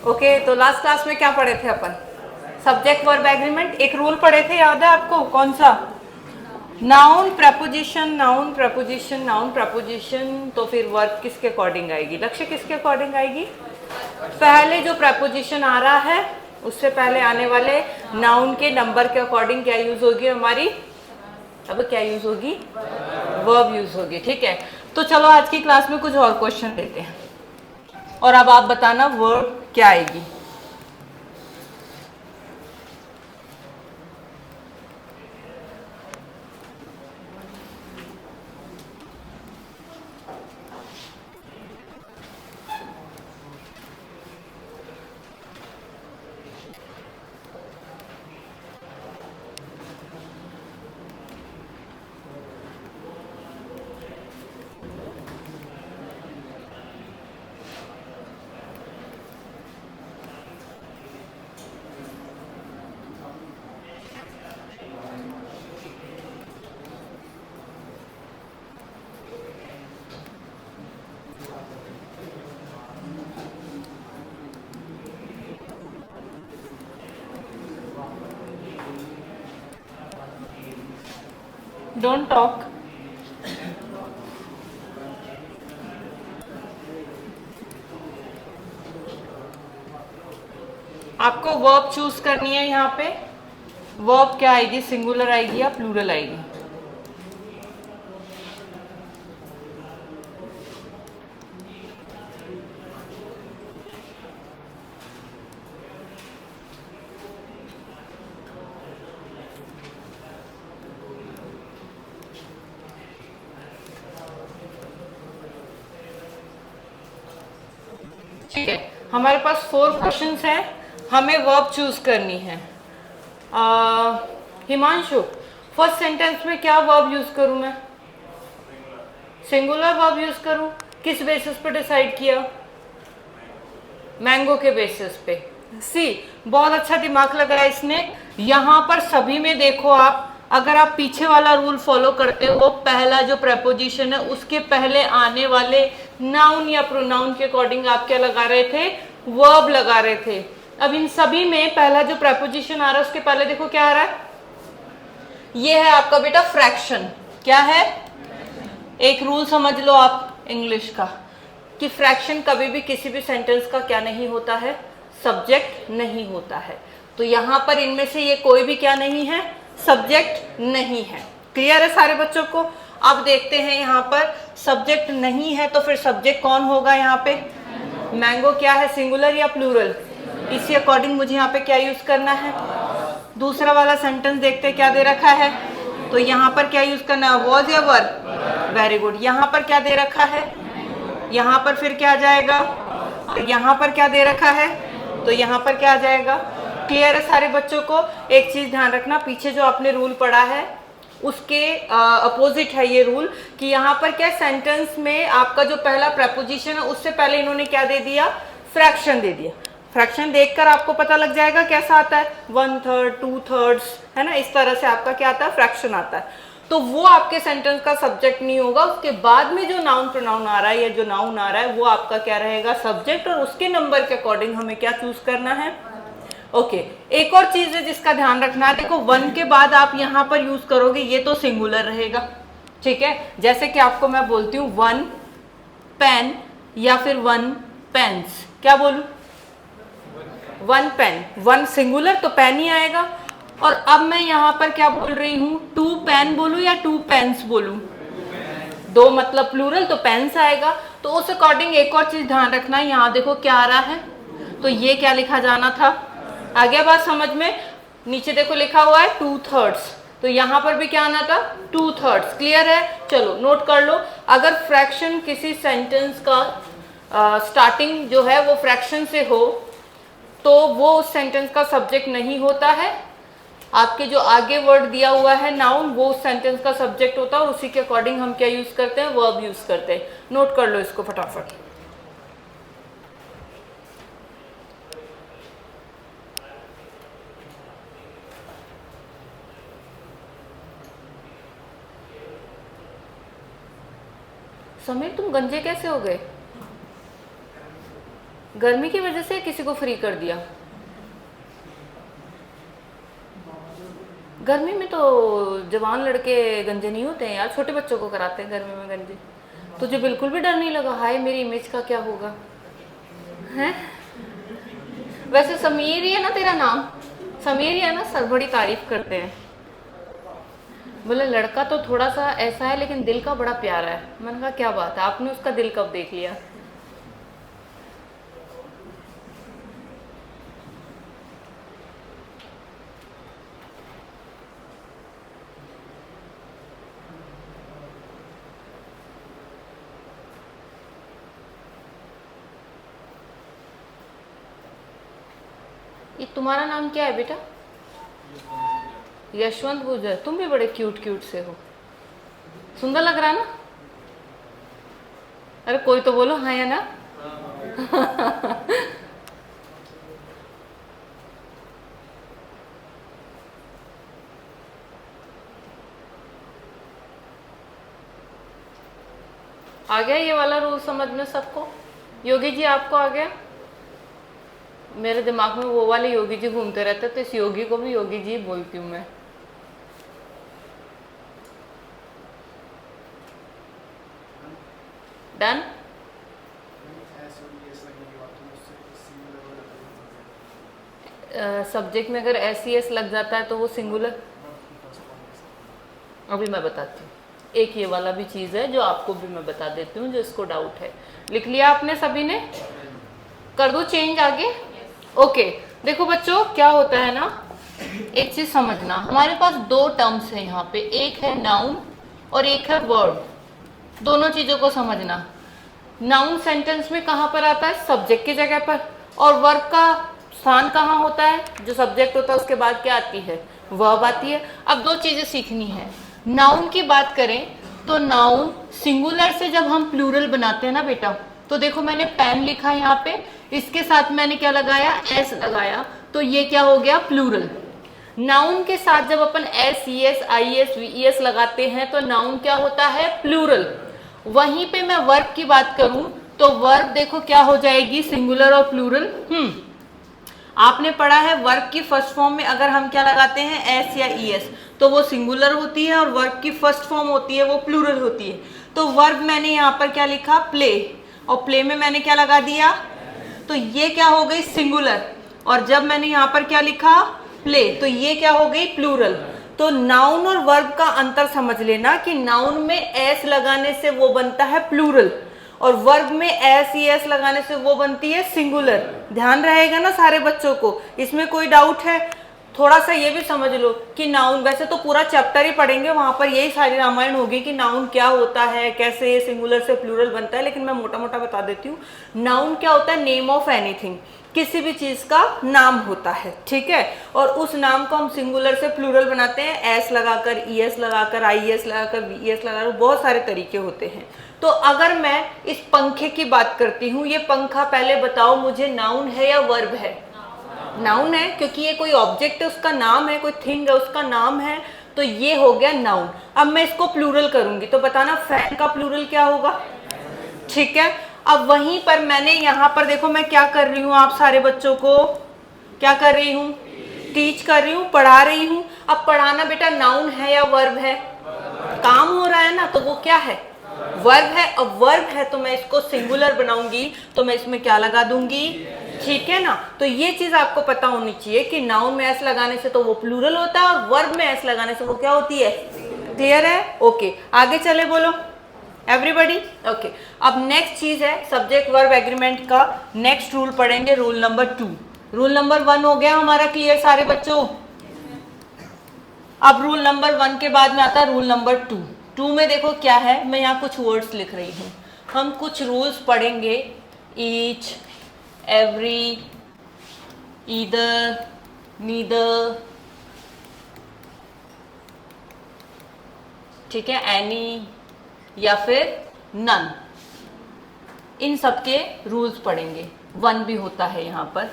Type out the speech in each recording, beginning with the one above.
Okay, तो last class में क्या पढ़े थे अपन? Subject verb agreement. एक रूल पढ़े थे, याद है आपको? कौन सा? Noun preposition, noun preposition, noun preposition. तो फिर वर्ब किसके अकॉर्डिंग आएगी? लक्ष्य किसके अकॉर्डिंग आएगी? पहले जो प्रपोजिशन आ रहा है उससे पहले आने वाले नाउन के नंबर के अकॉर्डिंग क्या यूज होगी हमारी? अब क्या यूज होगी? वर्ब यूज होगी। ठीक है, तो चलो आज की क्लास में कुछ और क्वेश्चन लेते हैं और अब आप बताना वर्ब क्या आएगी। Don't talk. आपको वर्ब चूज करनी है। यहाँ पे वर्ब क्या आएगी? सिंगुलर आएगी या प्लूरल आएगी? ठीक है, हमारे पास 4 क्वेश्चंस हैं, हमें वर्ब चूज करनी है। हिमांशु, फर्स्ट सेंटेंस में क्या वर्ब यूज करूं मैं? सिंगुलर वर्ब यूज करूं। किस बेसिस पे डिसाइड किया? मैंगो के बेसिस पे। सी, बहुत अच्छा दिमाग लगाया इसने। यहाँ पर सभी में देखो आप, अगर आप पीछे वाला रूल फॉलो करते हो, पहला जो प्रेपोजिशन है उसके पहले आने वाले नाउन या प्रोनाउन के अकॉर्डिंग आप क्या लगा रहे थे? वर्ब लगा रहे थे। अब इन सभी में पहला जो प्रेपोजिशन आ रहा है उसके पहले देखो क्या आ रहा है? ये है आपका बेटा फ्रैक्शन। क्या है? एक रूल समझ लो आप इंग्लिश का, कि फ्रैक्शन कभी भी किसी भी सेंटेंस का क्या नहीं होता है? सब्जेक्ट नहीं होता है। तो यहां पर इनमें से ये कोई भी क्या नहीं है? सब्जेक्ट नहीं है। क्लियर है सारे बच्चों को? अब देखते हैं यहाँ पर सब्जेक्ट नहीं है तो फिर सब्जेक्ट कौन होगा यहाँ पे? मैंगो क्या है? सिंगुलर या प्लूरल? इसी अकॉर्डिंग मुझे यहाँ पे क्या यूज करना है? दूसरा वाला सेंटेंस देखते क्या दे रखा है, तो यहाँ पर क्या यूज करना है? वॉज या वर? Very good. यहाँ पर क्या दे रखा है? यहाँ पर फिर क्या आ जाएगा? यहाँ पर क्या दे रखा है? तो यहाँ पर क्या आ जाएगा? क्लियर है सारे बच्चों को? एक चीज ध्यान रखना, पीछे जो आपने रूल पढ़ा है उसके अपोजिट है ये रूल, कि यहाँ पर क्या सेंटेंस में आपका जो पहला प्रपोजिशन है उससे पहले इन्होंने क्या दे दिया? फ्रैक्शन दे दिया। फ्रैक्शन देखकर आपको पता लग जाएगा कैसा आता है, 1/3, 2/3, है ना? इस तरह से आपका क्या आता है? फ्रैक्शन आता है। तो वो आपके सेंटेंस का सब्जेक्ट नहीं होगा। उसके बाद में जो नाउन प्रोनाउन आ रहा है या जो नाउन आ रहा है वो आपका क्या रहेगा? सब्जेक्ट। और उसके नंबर के अकॉर्डिंग हमें क्या चूज करना है? ओके, एक और चीज है जिसका ध्यान रखना है। देखो, 1 के बाद आप यहाँ पर यूज करोगे ये तो सिंगुलर रहेगा। ठीक है, जैसे कि आपको मैं बोलती हूँ 1 पेन या फिर 1 पेन्स। क्या बोलूं? 1 पेन। 1 सिंगुलर तो पेन ही आएगा। और अब मैं यहाँ पर क्या बोल रही हूँ? 2 पेन बोलूं या 2 पेन्स बोलूं? 2 मतलब प्लूरल तो पेन्स आएगा। तो उस अकॉर्डिंग एक और चीज ध्यान रखना है, यहाँ देखो क्या आ रहा है, तो ये क्या लिखा जाना था? आ गया बात समझ में? नीचे देखो लिखा हुआ है 2/3, तो यहाँ पर भी क्या आना था? 2/3। क्लियर है? चलो नोट कर लो। अगर फ्रैक्शन किसी सेंटेंस का स्टार्टिंग जो है वो फ्रैक्शन से हो तो वो उस सेंटेंस का सब्जेक्ट नहीं होता है। आपके जो आगे वर्ड दिया हुआ है नाउन, वो उस सेंटेंस का सब्जेक्ट होता है और उसी के अकॉर्डिंग हम क्या यूज करते हैं? वर्ब यूज करते हैं। नोट कर लो इसको फटाफट। समीर, तुम गंजे कैसे हो गए? गर्मी की वजह से किसी को फ्री कर दिया? गर्मी में तो जवान लड़के गंजे नहीं होते हैं यार, छोटे बच्चों को कराते हैं गर्मी में गंजे। तुझे बिल्कुल भी डर नहीं लगा? हाय मेरी इमेज का क्या होगा हैं? वैसे समीर ही है ना तेरा नाम? समीर ही है ना? सर बड़ी तारीफ करते हैं, बोले लड़का तो थोड़ा सा ऐसा है लेकिन दिल का बड़ा प्यारा है। मैंने कहा क्या बात है, आपने उसका दिल कब देख लिया? ये तुम्हारा नाम क्या है बेटा? यशवंत गुजर। तुम भी बड़े क्यूट क्यूट से हो, सुंदर लग रहा है ना? अरे कोई तो बोलो हाँ या ना। आ गया ये वाला रूल समझ में सबको? योगी जी आपको आ गया? मेरे दिमाग में वो वाले योगी जी घूमते रहते, तो इस योगी को भी योगी जी बोलती हूँ मैं। डन? सब्जेक्ट में अगर एस लग जाता है तो वो सिंगुलर। अभी मैं बताती हूँ, एक ये वाला भी चीज़ है जो आपको भी मैं बता देती हूँ, जो इसको डाउट है। लिख लिया आपने सभी ने? कर दो चेंज आगे? ओके देखो बच्चों क्या होता है ना, एक चीज समझना, हमारे पास दो टर्म्स है यहाँ पे, एक है नाउन और एक है वर्ब। दोनों चीजों को समझना। नाउन सेंटेंस में कहाँ पर आता है? सब्जेक्ट की जगह पर। और वर्ब का स्थान कहाँ होता है? जो सब्जेक्ट होता है उसके बाद क्या आती है? वर्ब आती है। अब दो चीजें सीखनी है। नाउन की बात करें तो नाउन सिंगुलर से जब हम प्लूरल बनाते हैं ना बेटा, तो देखो मैंने पेन लिखा है यहाँ पे, इसके साथ मैंने क्या लगाया? एस लगाया, तो ये क्या हो गया? प्लूरल। नाउन के साथ जब अपन S E S I S V S लगाते हैं तो नाउन क्या होता है? प्लूरल। वहीं पे मैं वर्ब की बात करूं तो वर्ब देखो क्या हो जाएगी? सिंगुलर और प्लूरल। आपने पढ़ा है वर्ब की फर्स्ट फॉर्म में अगर हम क्या लगाते हैं? एस या ई एस, तो वो सिंगुलर होती है, और वर्ब की फर्स्ट फॉर्म होती है वो प्लूरल होती है। तो वर्ब मैंने यहाँ पर क्या लिखा? प्ले, और प्ले में मैंने क्या लगा दिया? तो ये क्या हो गई? सिंगुलर। और जब मैंने यहाँ पर क्या लिखा? प्ले, तो ये क्या हो गई? प्लूरल। तो नाउन और वर्ब का अंतर समझ लेना कि नाउन में एस लगाने से वो बनता है प्लूरल, और वर्ब में एस ई एस लगाने से वो बनती है सिंगुलर। ध्यान रहेगा ना सारे बच्चों को? इसमें कोई डाउट है? थोड़ा सा ये भी समझ लो कि नाउन, वैसे तो पूरा चैप्टर ही पढ़ेंगे, वहां पर यही सारी रामायण होगी कि नाउन क्या होता है, कैसे ये सिंगुलर से प्लूरल बनता है, लेकिन मैं मोटा मोटा बता देती हूँ। नाउन क्या होता है? नेम ऑफ एनीथिंग, किसी भी चीज का नाम होता है, ठीक है? और उस नाम को हम सिंगुलर से प्लूरल बनाते हैं एस लगाकर, ई एस लगाकर, आई एस लगाकर, वी एस लगाकर, बहुत सारे तरीके होते हैं। तो अगर मैं इस पंखे की बात करती हूँ, ये पंखा पहले बताओ मुझे नाउन है या वर्ब है? नाउन है, क्योंकि ये कोई ऑब्जेक्ट है उसका नाम है, कोई थिंग है उसका नाम है, तो ये हो गया नाउन। अब मैं इसको प्लूरल करूंगी तो बताना फैन का प्लूरल क्या होगा? ठीक है। अब वहीं पर मैंने यहाँ पर देखो मैं क्या कर रही हूँ, आप सारे बच्चों को क्या कर रही हूँ? टीच कर रही हूँ, पढ़ा रही हूँ। अब पढ़ाना बेटा नाउन है या वर्ब है? काम हो रहा है ना, तो वो क्या है? वर्ब है। अब वर्ब है तो मैं इसको सिंगुलर बनाऊंगी, तो मैं इसमें क्या लगा दूंगी? ठीक है ना? तो ये चीज आपको पता होनी चाहिए कि नाउन में एस लगाने से तो वो प्लूरल होता है, और वर्ब में एस लगाने से वो क्या होती है? क्लियर है? ओके आगे चले, बोलो एवरीबॉडी। ओके अब नेक्स्ट चीज है सब्जेक्ट वर्ब एग्रीमेंट का नेक्स्ट रूल पढ़ेंगे, रूल नंबर 2। रूल नंबर 1 हो गया हमारा क्लियर सारे बच्चों? अब रूल नंबर 1 के बाद में आता है रूल नंबर 2। 2 में देखो क्या है, मैं यहाँ कुछ वर्ड्स लिख रही हूँ, हम कुछ रूल्स पढ़ेंगे। ईच, एवरी, ईदर, नीदर, ठीक है, एनी या फिर नन, इन सब के रूल्स पढ़ेंगे। 1 भी होता है यहाँ पर,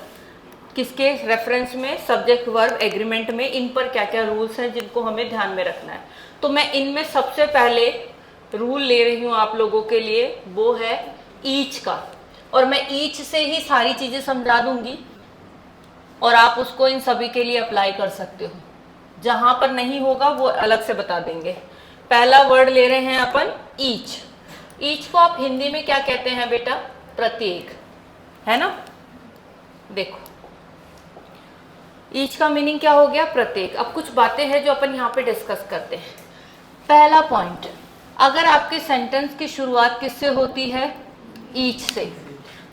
किसके रेफरेंस में? सब्जेक्ट वर्ब एग्रीमेंट में। इन पर क्या क्या रूल्स हैं जिनको हमें ध्यान में रखना है। तो मैं इनमें सबसे पहले रूल ले रही हूँ आप लोगों के लिए, वो है ईच का। और मैं ईच से ही सारी चीजें समझा दूंगी और आप उसको इन सभी के लिए अप्लाई कर सकते हो। जहां पर नहीं होगा वो अलग से बता देंगे। पहला वर्ड ले रहे हैं अपन ईच। ईच को आप हिंदी में क्या कहते हैं बेटा? प्रत्येक, है ना। देखो ईच का मीनिंग क्या हो गया? प्रत्येक। अब कुछ बातें हैं जो अपन यहाँ पे डिस्कस करते हैं। पहला पॉइंट, अगर आपके सेंटेंस की शुरुआत किससे होती है? ईच से,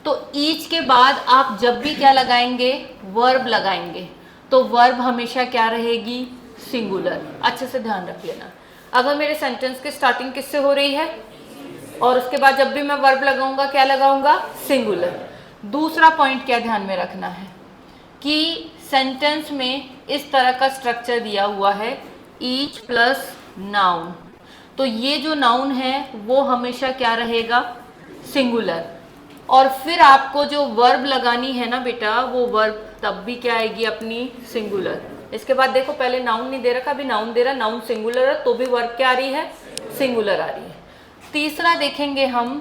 तो ईच के बाद आप जब भी क्या लगाएंगे? वर्ब लगाएंगे। तो वर्ब हमेशा क्या रहेगी? सिंगुलर। अच्छे से ध्यान रख लेना। अगर मेरे सेंटेंस की स्टार्टिंग किससे हो रही है और उसके बाद जब भी मैं वर्ब लगाऊंगा क्या लगाऊंगा? सिंगुलर। दूसरा पॉइंट क्या ध्यान में रखना है कि सेंटेंस में इस तरह का स्ट्रक्चर दिया हुआ है, ईच प्लस नाउन। तो ये जो नाउन है वो हमेशा क्या रहेगा? सिंगुलर। और फिर आपको जो वर्ब लगानी है ना बेटा, वो वर्ब तब भी क्या आएगी? अपनी सिंगुलर। इसके बाद देखो पहले नाउन नहीं दे रखा, अभी नाउन दे रहा, नाउन सिंगुलर है तो भी वर्ब क्या आ रही है? सिंगुलर आ रही है। तीसरा देखेंगे हम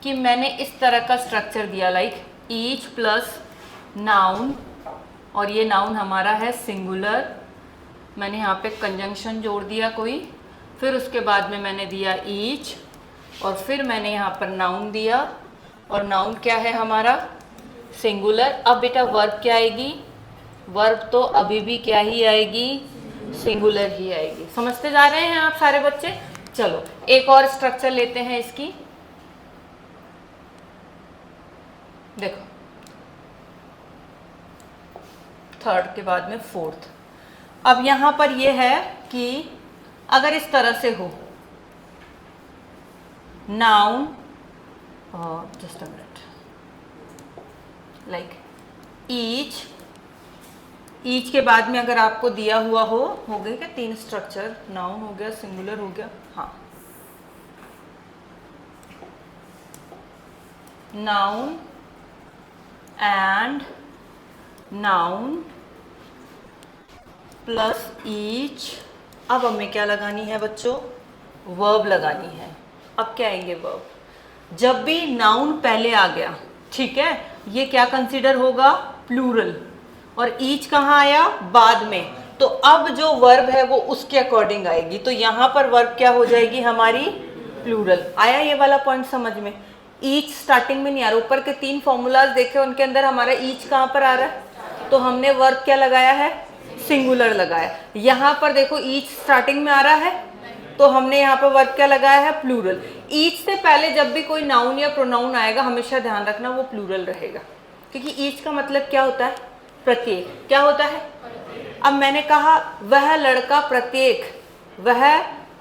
कि मैंने इस तरह का स्ट्रक्चर दिया, लाइक ईच प्लस नाउन, और ये नाउन हमारा है सिंगुलर। मैंने यहाँ पे कंजंक्शन जोड़ दिया कोई, फिर उसके बाद में मैंने दिया ईच, और फिर मैंने यहाँ पर नाउन दिया, और नाउन क्या है हमारा? सिंगुलर। अब बेटा वर्ब क्या आएगी? वर्ब तो अभी भी क्या ही आएगी? सिंगुलर ही आएगी। समझते जा रहे हैं आप सारे बच्चे? चलो एक और स्ट्रक्चर लेते हैं इसकी। देखो थर्ड के बाद में फोर्थ। अब यहां पर यह है कि अगर इस तरह से हो, noun, just a minute, like each, each के बाद में अगर आपको दिया हुआ हो गए क्या 3 स्ट्रक्चर? नाउन हो गया, सिंगुलर हो गया, हाँ, noun and noun plus each. अब हमें क्या लगानी है बच्चों? वर्ब लगानी है। अब क्या आएंगे वर्ब? जब भी नाउन पहले आ गया, ठीक है, ये क्या कंसीडर होगा? प्लूरल। और ईच कहाँ आया? बाद में। तो अब जो वर्ब है वो उसके अकॉर्डिंग आएगी। तो यहां पर वर्ब क्या हो जाएगी हमारी? प्लूरल। आया ये वाला पॉइंट समझ में? ईच स्टार्टिंग में नहीं आ रहा। ऊपर के 3 फॉर्मूलाज देखे, उनके अंदर हमारा ईच कहाँ पर आ रहा है? तो हमने वर्ब क्या लगाया है? सिंगुलर लगाया। यहां पर देखो ईच स्टार्टिंग में आ रहा है, तो हमने यहाँ पर वर्ब क्या लगाया है? प्लूरल। ईच से पहले जब भी कोई नाउन या प्रोनाउन आएगा हमेशा ध्यान रखना वो प्लूरल रहेगा, क्योंकि ईच का मतलब क्या होता है? प्रत्येक। क्या होता है? अब मैंने कहा वह लड़का प्रत्येक, वह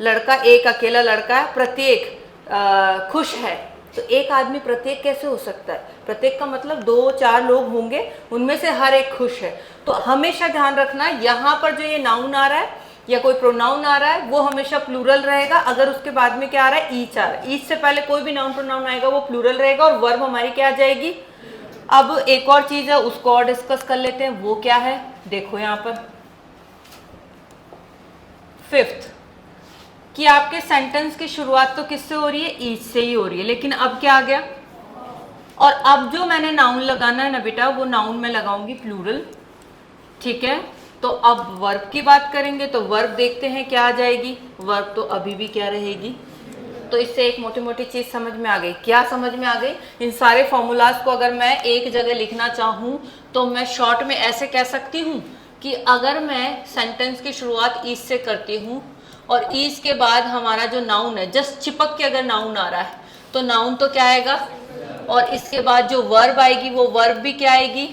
लड़का एक अकेला लड़का है, प्रत्येक खुश है। तो एक आदमी प्रत्येक कैसे हो सकता है? प्रत्येक का मतलब 2-4 लोग होंगे, उनमें से हर एक खुश है। तो हमेशा ध्यान रखना यहाँ पर जो ये नाउन आ रहा है या कोई प्रोनाउन आ रहा है वो हमेशा प्लूरल रहेगा। अगर उसके बाद में क्या आ रहा है? ईच आ रहा है, ईच से पहले कोई भी नाउन प्रोनाउन आएगा वो प्लूरल रहेगा और वर्ब हमारी क्या आ जाएगी? अब एक और चीज है उसको और डिस्कस कर लेते हैं, वो क्या है? देखो यहाँ पर फिफ्थ कि आपके सेंटेंस की शुरुआत तो किससे हो रही है? ईच से ही हो रही है, लेकिन अब क्या आ गया? और अब जो मैंने नाउन लगाना है ना बेटा, वो नाउन में लगाऊंगी प्लूरल, ठीक है। तो अब वर्ब की बात करेंगे तो वर्ब देखते हैं क्या आ जाएगी? वर्ब तो अभी भी क्या रहेगी? तो इससे एक मोटी मोटी चीज समझ में आ गई। क्या समझ में आ गई? इन सारे फॉर्मूलाज को अगर मैं एक जगह लिखना चाहूं तो मैं शॉर्ट में ऐसे कह सकती हूं कि अगर मैं सेंटेंस की शुरुआत ईच से करती हूं और ईच के बाद हमारा जो नाउन है जस्ट चिपक के अगर नाउन आ रहा है तो नाउन तो क्या आएगा, और इसके बाद जो वर्ब आएगी वो वर्ब भी क्या आएगी।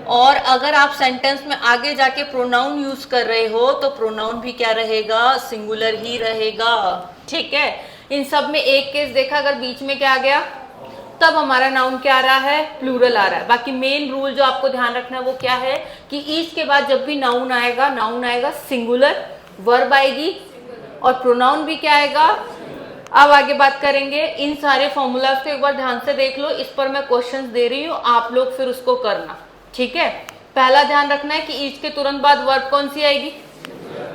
और अगर आप सेंटेंस में आगे जाके प्रोनाउन यूज कर रहे हो तो प्रोनाउन भी क्या रहेगा? सिंगुलर ही रहेगा, ठीक है। इन सब में एक केस देखा, अगर बीच में क्या आ गया तब हमारा नाउन क्या आ रहा है? प्लूरल आ रहा है। बाकी मेन रूल जो आपको ध्यान रखना है वो क्या है कि ईच के बाद जब भी नाउन आएगा सिंगुलर, वर्ब आएगी और प्रोनाउन भी क्या आएगा। अब आगे बात करेंगे। इन सारे फॉर्मूलाज को एक बार ध्यान से देख लो, इस पर मैं क्वेश्चंस दे रही हूँ, आप लोग फिर उसको करना, ठीक है। पहला ध्यान रखना है कि ईच के तुरंत बाद वर्ब कौन सी आएगी।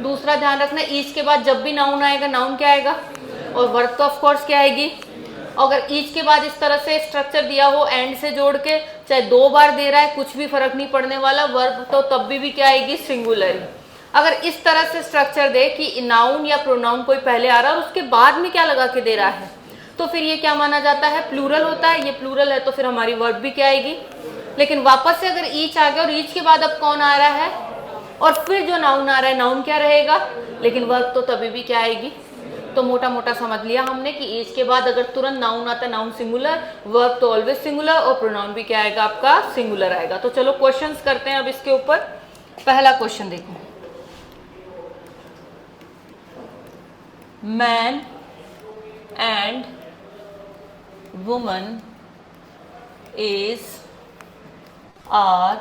दूसरा ध्यान रखना है ईच के बाद जब भी नाउन आएगा नाउन क्या आएगा, और वर्ब तो ऑफ कोर्स क्या आएगी? अगर ईच के बाद इस तरह से स्ट्रक्चर दिया हो एंड से जोड़ के, चाहे 2 बार दे रहा है, कुछ भी फर्क नहीं पड़ने वाला, वर्ब तो तब भी क्या आएगी, सिंगुलर। अगर इस तरह से स्ट्रक्चर दे कि नाउन या प्रोनाउन कोई पहले आ रहा है और उसके बाद में क्या लगा के दे रहा है, तो फिर ये क्या माना जाता है, प्लूरल होता है। ये प्लूरल है तो फिर हमारी वर्ब भी क्या आएगी। लेकिन वापस से अगर ईच आ गया और ईच के बाद अब कौन आ रहा है और फिर जो नाउन आ रहा है, नाउन क्या रहेगा, लेकिन वर्ब तो तभी भी क्या आएगी। तो मोटा मोटा समझ लिया हमने कि ईच के बाद अगर तुरंत नाउन आता है, नाउन सिंगुलर, वर्ब तो ऑलवेज सिंगुलर और प्रोनाउन भी क्या आएगा आपका, सिंगुलर आएगा। तो चलो क्वेश्चंस करते हैं अब इसके ऊपर। पहला क्वेश्चन देखो, man and woman is are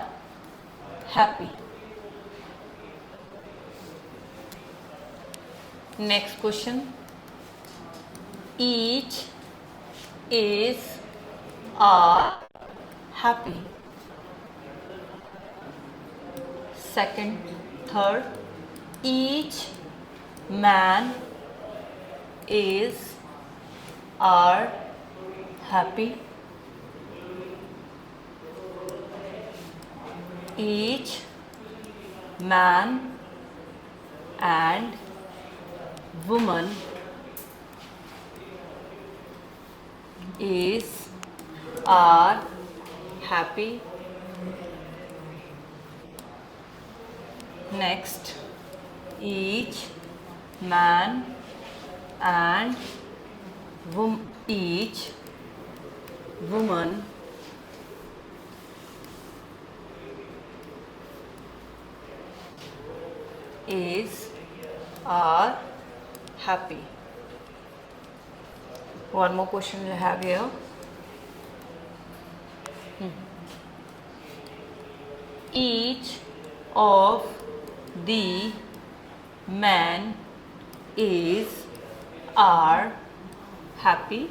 happy. Next question, each is are happy. Second, third, each man is are happy. Each man and woman is are happy. Next, each man and each woman is are happy. One more question we have here. Each of the men is are happy.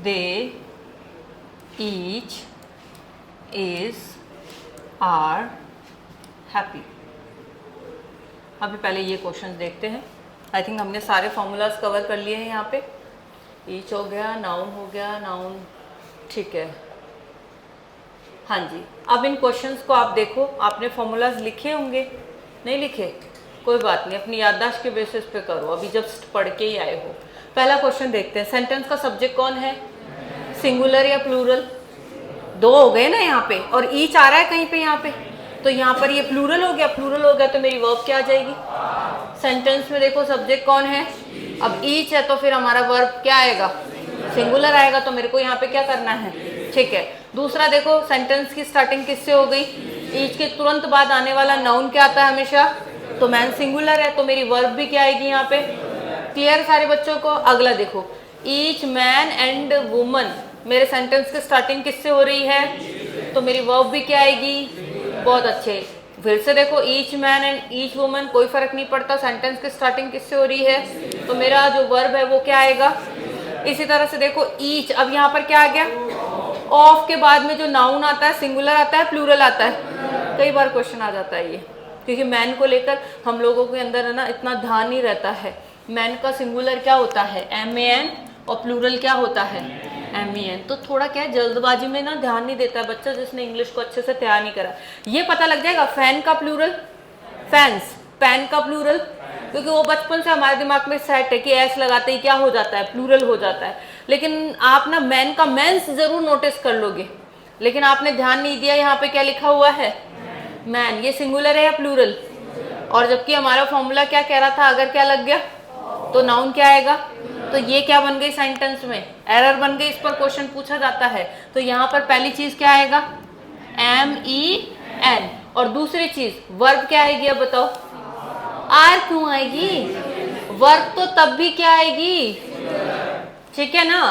They each is are happy. अभी पहले ये question देखते हैं। I think हमने सारे formulas cover कर लिए हैं यहाँ पे। ईच हो गया, नाउन हो गया, नाउन ठीक है। हाँ जी, अब इन क्वेश्चंस को आप देखो, आपने फॉर्मूलाज लिखे होंगे, नहीं लिखे कोई बात नहीं, अपनी याददाश्त के बेसिस पे करो, अभी जब पढ़ के ही आए हो। पहला क्वेश्चन देखते हैं, सेंटेंस का सब्जेक्ट कौन है, सिंगुलर या प्लूरल? 2 हो गए ना यहाँ पे, और ईच आ रहा है कहीं पे यहाँ पे, तो यहाँ पर ये प्लूरल हो गया। प्लूरल हो गया तो मेरी वर्ब क्या आ जाएगी, सेंटेंस में देखो सब्जेक्ट कौन है, अब ईच है तो फिर हमारा वर्ब क्या आएगा, सिंगुलर आएगा। तो मेरे को यहाँ पे क्या करना है, ठीक है। दूसरा देखो, सेंटेंस की स्टार्टिंग किससे हो गई, ईच के तुरंत बाद आने वाला नाउन क्या आता है हमेशा, तो मैन सिंगुलर है, तो मेरी वर्ब भी क्या आएगी यहाँ पे। क्लियर सारे बच्चों को? अगला देखो, ईच मैन एंड वुमन, मेरे सेंटेंस की स्टार्टिंग किससे हो रही है, तो मेरी वर्ब भी क्या आएगी। बहुत अच्छे, फिर से देखो, each man and each woman, कोई फर्क नहीं पड़ता, सेंटेंस की स्टार्टिंग किससे हो रही है, तो मेरा जो वर्ब है वो क्या आएगा। इसी तरह से देखो, ईच, अब यहाँ पर क्या आ गया, ऑफ के बाद में जो नाउन आता है, सिंगुलर आता है, प्लूरल आता है। कई बार क्वेश्चन आ जाता है ये, क्योंकि मैन को लेकर हम लोगों के अंदर है ना इतना ध्यान नहीं रहता है। मैन का सिंगुलर क्या होता है, MAN, और प्लूरल क्या होता है, MEN। तो थोड़ा क्या है, जल्दबाजी में ना ध्यान नहीं देता है बच्चा, जिसने इंग्लिश को अच्छे से तैयार नहीं करा। ये पता लग जाएगा, फैन का प्लूरल फैंस, पैन का प्लूरल, क्योंकि वो बचपन से हमारे दिमाग में सेट है कि एस लगाते ही क्या हो जाता है, प्लूरल हो जाता है। लेकिन आप ना मैन का मेंस जरूर नोटिस कर लोगे, लेकिन आपने ध्यान नहीं दिया यहाँ पे क्या लिखा हुआ है, मैन। ये सिंगुलर है या प्लूरल, और जबकि हमारा फॉर्मूला क्या कह रहा था, अगर क्या लग गया तो नाउन क्या आएगा। तो ये क्या बन गई, सेंटेंस में एरर बन गई, इस पर क्वेश्चन पूछा जाता है। तो यहाँ पर पहली चीज क्या आएगा, MEN, और दूसरी चीज वर्ब क्या आएगी, अब बताओ, आर क्यों आएगी, वर्ब तो तब भी क्या आएगी, ठीक है ना,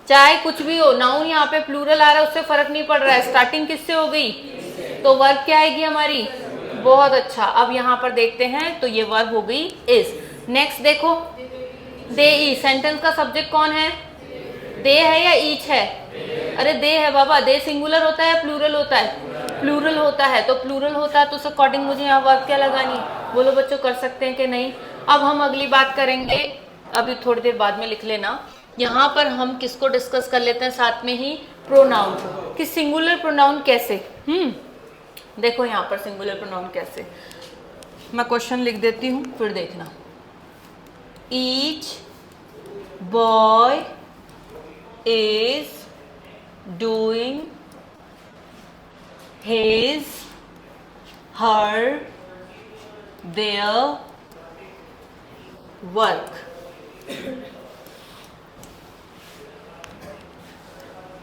चाहे कुछ भी हो। नाउन यहाँ पे प्लूरल आ रहा है, उससे फर्क नहीं पड़ रहा है, स्टार्टिंग किससे हो गई, तो वर्ब क्या आएगी हमारी। बहुत अच्छा, अब यहाँ पर देखते हैं, तो ये वर्ब हो गई इज। नेक्स्ट देखो, दे ई, सेंटेंस का सब्जेक्ट कौन है, दे है या ईच है, अरे दे है बाबा। दे सिंगुलर होता है या प्लूरल होता है, प्लूरल होता है, तो प्लूरल होता है तो उस अकॉर्डिंग मुझे यहाँ वर्ब क्या लगानी है? बोलो बच्चों, कर सकते हैं कि नहीं? अब हम अगली बात करेंगे, अभी थोड़ी देर बाद में लिख लेना। यहाँ पर हम किसको डिस्कस कर लेते हैं साथ में ही? प्रोनाउन को, कि सिंगुलर प्रोनाउन कैसे। देखो यहाँ पर सिंगुलर प्रोनाउन कैसे, मैं क्वेश्चन लिख देती हूँ फिर देखना। Each boy is doing his, her, their work.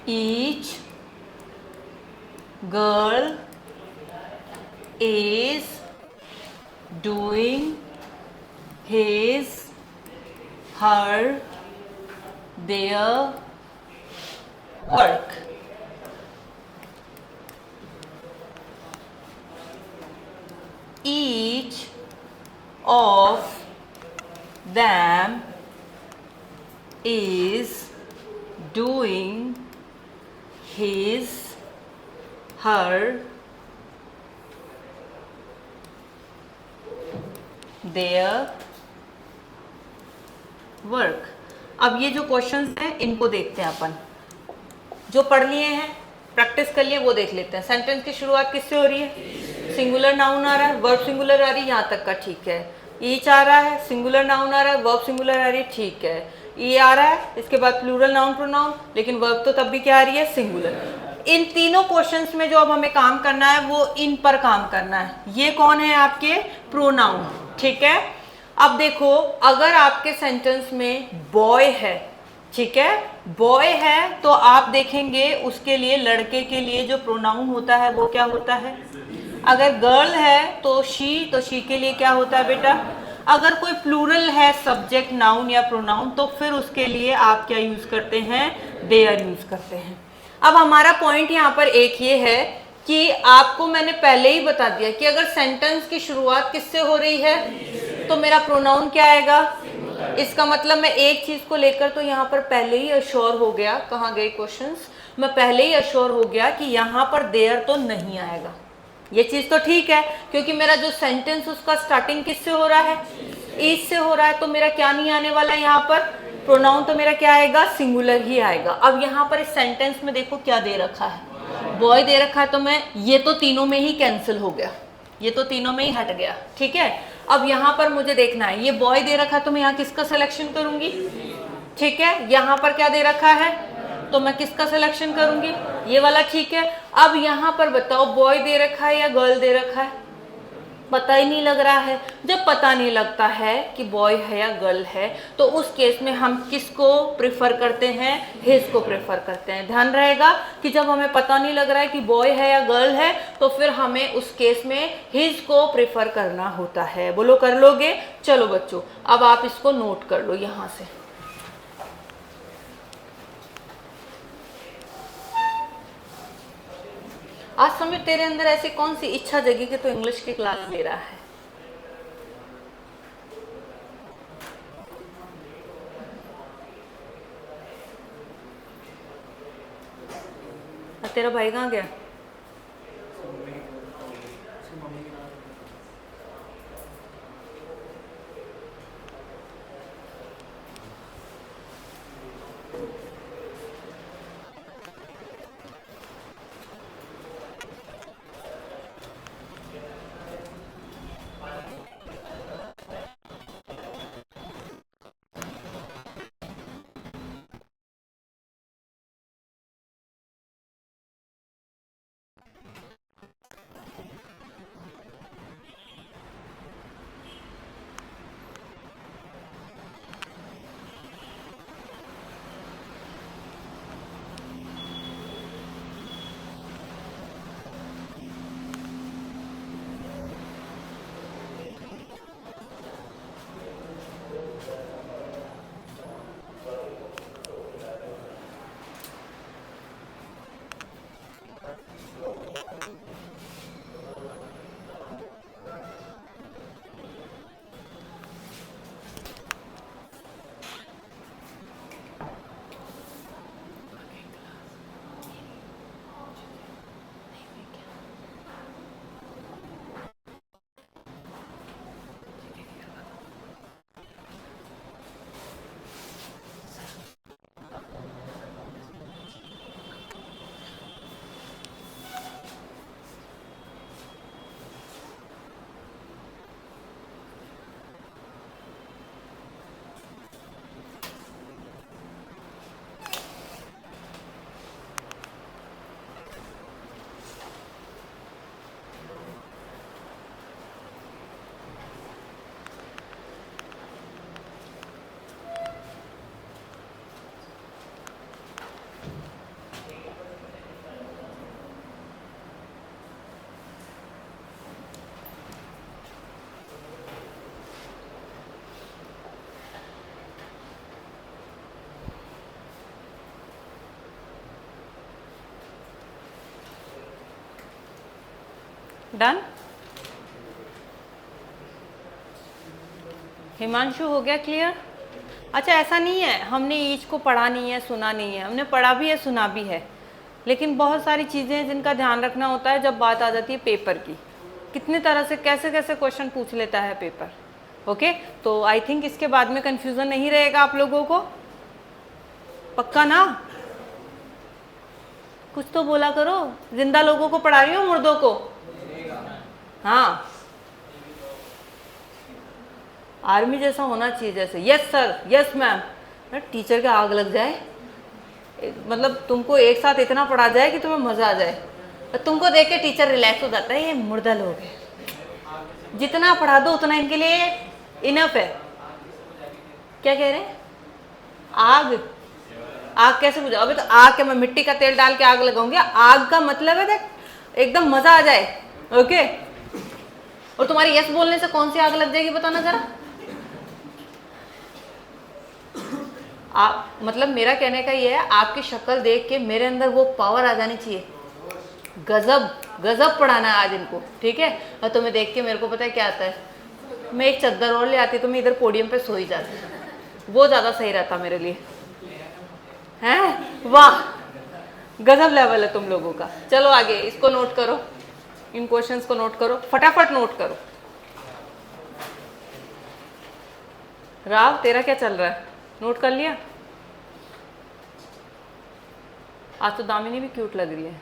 Each girl is doing his, her, their work. Each of them is doing his, her, their work. अब ये जो क्वेश्चंस हैं इनको देखते हैं अपन, जो पढ़ लिए हैं प्रैक्टिस कर लिए वो देख लेते हैं। सेंटेंस की शुरुआत किससे हो रही है? सिंगुलर नाउन आ रहा है, वर्ब सिंगुलर आ रही है, यहाँ तक का ठीक है। ईच आ रहा है, सिंगुलर नाउन आ रहा है, वर्ब सिंगुलर आ रही है, ठीक है। ई आ रहा है, इसके बाद प्लूरल नाउन प्रोनाउन, लेकिन वर्ब तो तब भी क्या आ रही है? सिंगुलर। इन तीनों क्वेश्चंस में जो अब हमें काम करना है वो इन पर काम करना है। ये कौन है? आपके प्रोनाउन, ठीक है। अब देखो, अगर आपके सेंटेंस में बॉय है, ठीक है, बॉय है, तो आप देखेंगे उसके लिए, लड़के के लिए जो प्रोनाउन होता है वो क्या होता है? अगर गर्ल है तो शी के लिए क्या होता है बेटा? अगर कोई प्लूरल है, सब्जेक्ट, नाउन या प्रोनाउन, तो फिर उसके लिए आप क्या यूज करते हैं? देयर यूज करते हैं। अब हमारा पॉइंट यहाँ पर एक ये है कि आपको मैंने पहले ही बता दिया कि अगर सेंटेंस की शुरुआत किससे हो रही है तो मेरा प्रोनाउन क्या आएगा? इसका मतलब मैं एक चीज को लेकर तो यहाँ पर पहले ही अश्योर हो गया, कहाँ गए क्वेश्चंस, मैं पहले ही अश्योर हो गया कि यहाँ पर देयर तो नहीं आएगा। ये चीज तो ठीक है, क्योंकि मेरा जो सेंटेंस उसका स्टार्टिंग किससे हो रहा है? इज से हो रहा है, तो मेरा क्या नहीं आने वाला है यहाँ पर? प्रोनाउन तो मेरा क्या आएगा? सिंगुलर ही आएगा। अब यहाँ पर इस सेंटेंस में देखो क्या दे रखा है? बॉय दे रखा है, तो मैं ये तो तीनों में ही कैंसिल हो गया, ये तो तीनों में ही हट गया, ठीक है। अब यहाँ पर मुझे देखना है, ये बॉय दे रखा है तो मैं यहाँ किसका सिलेक्शन करूंगी? ठीक है, यहाँ पर क्या दे रखा है तो मैं किसका सिलेक्शन करूंगी? ये वाला, ठीक है। अब यहाँ पर बताओ, बॉय दे रखा है या गर्ल दे रखा है? पता ही नहीं लग रहा है। जब पता नहीं लगता है कि बॉय है या गर्ल है, तो उस केस में हम किसको प्रेफर करते हैं? हिज को प्रेफर करते हैं। ध्यान रहेगा कि जब हमें पता नहीं लग रहा है कि बॉय है या गर्ल है, तो फिर हमें उस केस में हिज को प्रेफर करना होता है। बोलो, कर लोगे? चलो बच्चों, अब आप इसको नोट कर लो यहाँ से। आज समय तेरे अंदर ऐसी कौन सी इच्छा जगी कि तू इंग्लिश की क्लास ले रहा है? तेरा भाई कहाँ गया? डन। हिमांशु हो गया क्लियर? अच्छा ऐसा नहीं है हमने ईच को पढ़ा नहीं है सुना नहीं है, हमने पढ़ा भी है सुना भी है, लेकिन बहुत सारी चीज़ें हैं जिनका ध्यान रखना होता है जब बात आ जाती है पेपर की। कितने तरह से कैसे कैसे क्वेश्चन पूछ लेता है पेपर। ओके तो आई थिंक इसके बाद में कंफ्यूजन नहीं रहेगा आप लोगों को, पक्का ना? कुछ तो बोला करो, जिंदा लोगों को पढ़ा रही हो मुर्दों को? हाँ आर्मी जैसा होना चाहिए, जैसे yes sir yes ma'am, teacher के आग लग जाए, मतलब तुमको एक साथ इतना पढ़ा जाए कि तुम्हें मजा आ जाए, तुमको देख के टीचर रिलैक्स हो जाता है, ये मुर्दा लोग है, जितना पढ़ा दो उतना इनके लिए इनफ है। क्या कह रहे हैं? आग? आग कैसे बुझाओ? अभी तो आग के मैं मिट्टी का तेल डाल के आग लगाऊंगी, आग का मतलब है देख एकदम मजा आ जाए। ओके और तुम्हारी यस बोलने से कौन सी आग लग जाएगी बताना जरा। आप मतलब मेरा कहने का ये है आपकी शक्ल देख के मेरे अंदर वो पावर आ जानी चाहिए, गजब गजब पढ़ाना है आज इनको, ठीक है? और तुम्हें देख के मेरे को पता है क्या आता है, मैं एक चद्दर और ले आती तो मैं इधर पोडियम पे सो ही जाती, वो ज़्यादा सही रहता मेरे लिए। हैं वाह गजब लेवल है तुम लोगों का। चलो आगे इसको नोट करो, इन क्वेश्चंस को नोट करो, फटाफट नोट करो। राव तेरा क्या चल रहा है, नोट कर लिया? आज तो दामिनी भी क्यूट लग रही है,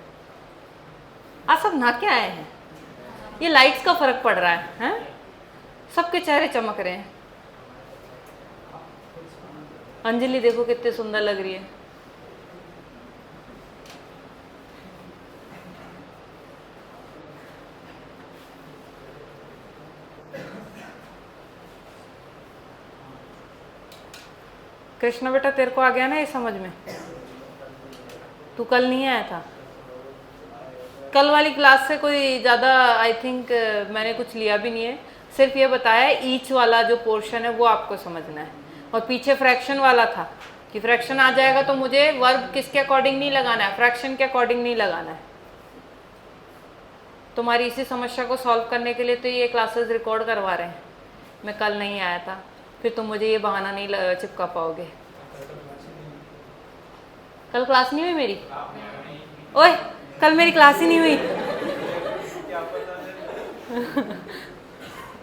आज सब नहा के आए हैं, ये लाइट्स का फर्क पड़ रहा है, हैं? सबके चेहरे चमक रहे हैं। अंजलि देखो कितनी सुंदर लग रही है। कृष्णा बेटा तेरे को आ गया ना ये समझ में? तू कल नहीं आया था, कल वाली क्लास से कोई ज़्यादा आई थिंक मैंने कुछ लिया भी नहीं है, सिर्फ ये बताया ईच वाला जो पोर्शन है वो आपको समझना है, और पीछे फ्रैक्शन वाला था कि फ्रैक्शन आ जाएगा तो मुझे वर्ब किसके अकॉर्डिंग नहीं लगाना है, फ्रैक्शन के अकॉर्डिंग नहीं लगाना है। तुम्हारी इसी समस्या को सॉल्व करने के लिए तो ये क्लासेस रिकॉर्ड करवा रहे हैं। मैं कल नहीं आया था, फिर तुम मुझे ये बहाना नहीं चिपका पाओगे। कल क्लास नहीं हुई मेरी? ओए कल मेरी क्लास ही नहीं हुई।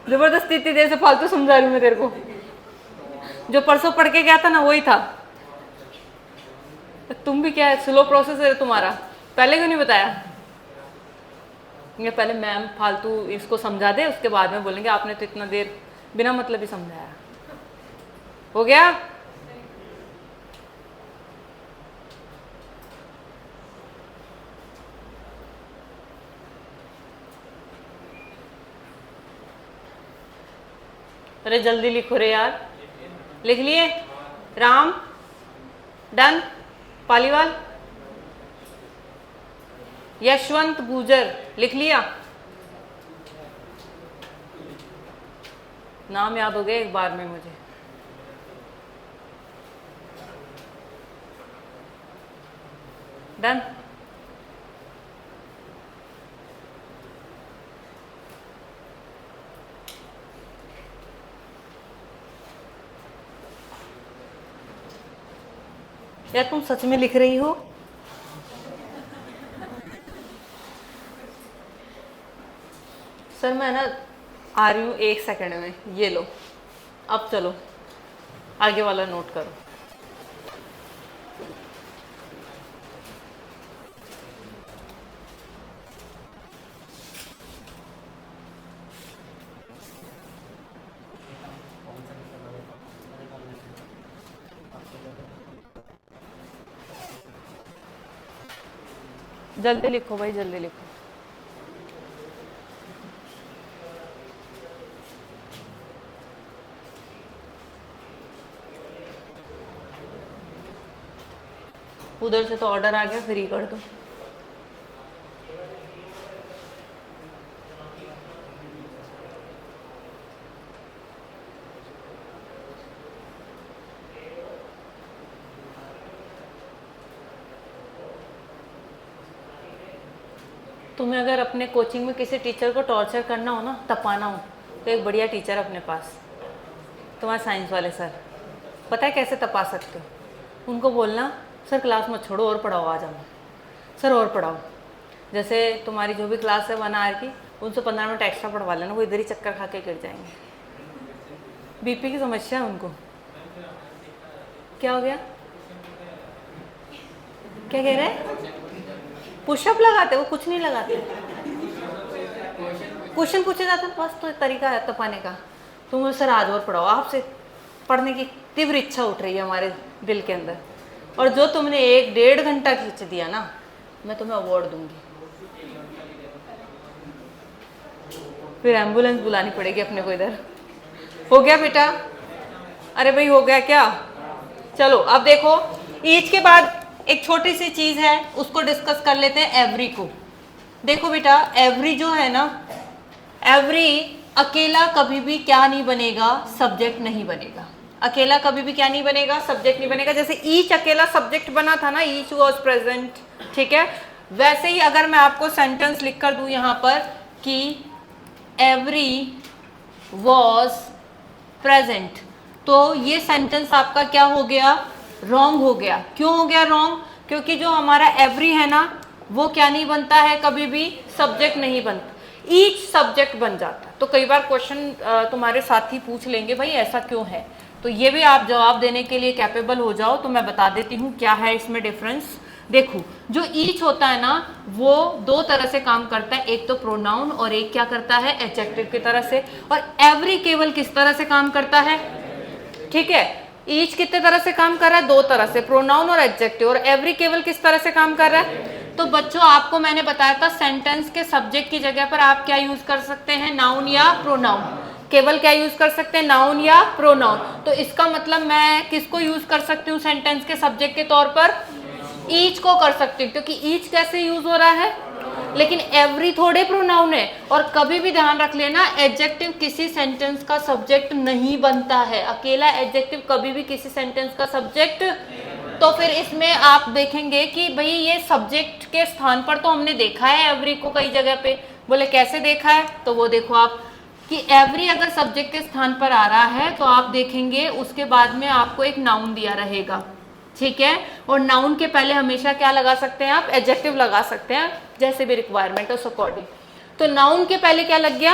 जबरदस्ती इतनी देर से फालतू समझा रही हूँ मैं तेरे को, जो परसों पढ़ के गया था ना वही था। तुम भी क्या है स्लो प्रोसेस है तुम्हारा, पहले क्यों नहीं बताया? ये पहले मैम फालतू इसको समझा दे, उसके बाद में बोलेंगे आपने तो इतना देर बिना मतलब ही समझाया। हो गया? अरे जल्दी लिखो रे यार। लिख लिए? राम डन। पालीवाल? यशवंत गुजर लिख लिया? नाम याद हो गए एक बार में मुझे। डन। यार तुम सच में लिख रही हो? सर मैं ना आ रही हूँ 1 सेकंड में, ये लो अब चलो आगे वाला नोट करो। जल्दी लिखो भाई जल्दी लिखो। उधर से तो ऑर्डर आ गया, फ्री कर दो। तुम्हें अगर अपने कोचिंग में किसी टीचर को टॉर्चर करना हो ना, तपाना हो, तो एक बढ़िया टीचर अपने पास, तुम्हारे साइंस वाले सर, पता है कैसे तपा सकते हो? उनको बोलना सर क्लास मत छोड़ो और पढ़ाओ, आ जाओ सर और पढ़ाओ। जैसे तुम्हारी जो भी क्लास है 1 आवर की, उनसे 15 मिनट एक्स्ट्रा पढ़वा लेना, वो इधर ही चक्कर खा के गिर जाएंगे। बीपी की समस्या है उनको। क्या हो गया? क्या कह रहे हैं? पुशअप लगाते? वो कुछ नहीं लगाते, क्वेश्चन पूछे जाते हैं बस, तो तरीका है तपाने का। तुम सर आज और पढ़ाओ, आपसे पढ़ने की तीव्र इच्छा उठ रही है हमारे दिल के अंदर, और जो तुमने 1-1.5 घंटा खींच दिया ना, मैं तुम्हें अवार्ड दूंगी। फिर एम्बुलेंस बुलानी पड़ेगी अपने को इधर। हो गया बेटा? अरे भाई हो गया क्या? चलो अब देखो, ईच के बाद एक छोटी सी चीज है, उसको डिस्कस कर लेते हैं, एवरी को। देखो बेटा, एवरी जो है ना, एवरी अकेला कभी भी क्या नहीं बनेगा? सब्जेक्ट नहीं बनेगा। अकेला कभी भी क्या नहीं बनेगा? सब्जेक्ट नहीं बनेगा। जैसे ईच अकेला सब्जेक्ट बना था ना, ईच वॉज प्रेजेंट, ठीक है? वैसे ही अगर मैं आपको सेंटेंस लिख कर दूं यहां पर कि एवरी वॉज प्रेजेंट, तो ये सेंटेंस आपका क्या हो गया? रॉन्ग हो गया। क्यों हो गया रॉन्ग? क्योंकि जो हमारा एवरी है ना, वो क्या नहीं बनता है? कभी भी सब्जेक्ट नहीं बनता, ईच सब्जेक्ट बन जाता है। तो कई बार क्वेश्चन तुम्हारे साथी पूछ लेंगे भाई ऐसा क्यों है, तो ये भी आप जवाब देने के लिए कैपेबल हो जाओ। तो मैं बता देती हूँ क्या है इसमें डिफरेंस। देखो, जो ईच होता है ना, वो 2 तरह से काम करता है, एक तो प्रोनाउन और एक क्या करता है? एडजेक्टिव की तरह से। और एवरी केवल किस तरह से काम करता है? ठीक है, ईच कितने तरह से काम कर रहा है? 2 तरह से, प्रोनाउन और एडजेक्टिव। और एवरी केवल किस तरह से काम कर रहा है? तो बच्चों आपको मैंने बताया था, सेंटेंस के सब्जेक्ट की जगह पर आप क्या यूज कर सकते हैं? नाउन या प्रोनाउन। केवल क्या यूज कर सकते हैं? नाउन या प्रोनाउन। तो इसका मतलब मैं किसको यूज कर सकती हूँ सेंटेंस के सब्जेक्ट के तौर पर? ईच को कर सकती हूँ, क्योंकि ईच कैसे यूज हो रहा है? लेकिन एवरी थोड़े प्रोनाउन है। और कभी भी ध्यान रख लेना, एडजेक्टिव किसी सेंटेंस का सब्जेक्ट नहीं बनता है। अकेला एडजेक्टिव कभी भी किसी सेंटेंस का सब्जेक्ट। तो फिर इसमें आप देखेंगे कि भाई ये सब्जेक्ट के स्थान पर तो हमने देखा है एवरी को कई जगह पे। बोले कैसे देखा है? तो वो देखो आप कि एवरी अगर सब्जेक्ट के स्थान पर आ रहा है तो आप देखेंगे उसके बाद में आपको एक नाउन दिया रहेगा, ठीक है? और नाउन के पहले हमेशा क्या लगा सकते हैं आप? एडजेक्टिव लगा सकते हैं, जैसे भी रिक्वायरमेंट उस अकॉर्डिंग। तो नाउन के पहले क्या लग गया?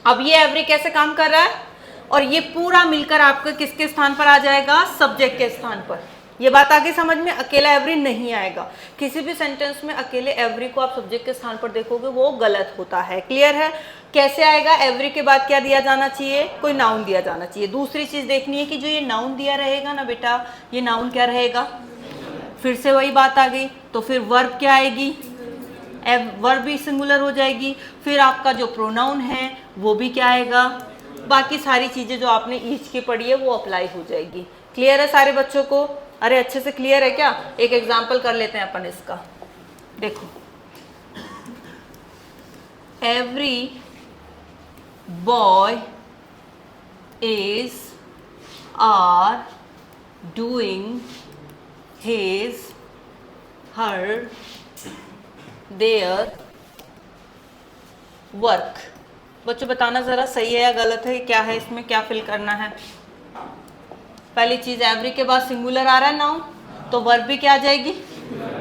अब ये एवरी कैसे काम कर रहा है? और ये पूरा मिलकर आपके किसके स्थान पर आ जाएगा? सब्जेक्ट के स्थान पर। ये बात आगे समझ में? अकेला एवरी नहीं आएगा किसी भी सेंटेंस में। अकेले एवरी को आप सब्जेक्ट के स्थान पर देखोगे वो गलत होता है। क्लियर है? कैसे आएगा? एवरी के बाद क्या दिया जाना चाहिए? कोई नाउन दिया जाना चाहिए। दूसरी चीज देखनी है कि जो ये नाउन दिया रहेगा ना बेटा, ये नाउन क्या रहेगा? फिर से वही बात आ गई, तो फिर वर्ब क्या आएगी? वर्ब भी सिंगुलर हो जाएगी। फिर आपका जो प्रोनाउन है वो भी क्या आएगा? बाकी सारी चीजें जो आपने ईच की पढ़ी है वो अप्लाई हो जाएगी। क्लियर है सारे बच्चों को? अरे अच्छे से क्लियर है क्या? एक एग्जाम्पल कर लेते हैं अपन इसका। देखो, every boy is are doing his her their work. बच्चों बताना जरा सही है या गलत है, क्या है इसमें, क्या फिल करना है? पहली चीज, एवरी के बाद सिंगुलर आ रहा है नाउन, तो वर्ब भी क्या आ जाएगी?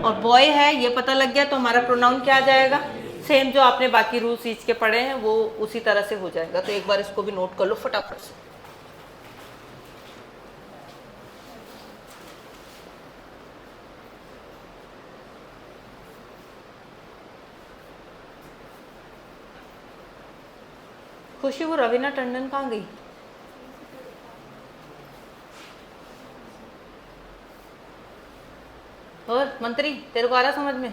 और बॉय है ये पता लग गया, तो हमारा प्रोनाउन क्या आ जाएगा? सेम जो आपने बाकी रूल्स ईच के पढ़े हैं वो उसी तरह से हो जाएगा। तो एक बार इसको भी नोट कर लो फटाफट से। खुशी, वो रवीना टंडन कहाँ गई? और मंत्री तेरे को आ रहा समझ में?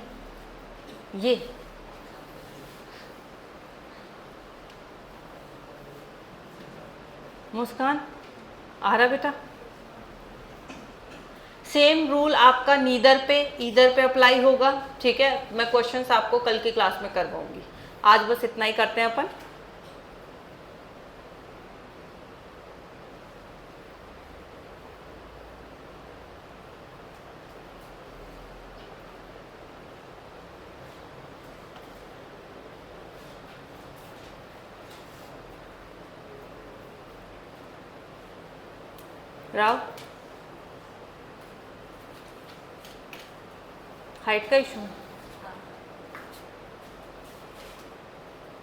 ये मुस्कान आ रहा बेटा? सेम रूल आपका नीदर पे ईदर पे अप्लाई होगा, ठीक है? मैं क्वेश्चंस आपको कल की क्लास में करवाऊंगी। आज बस इतना ही करते हैं अपन। राव, हाइट का इशू है।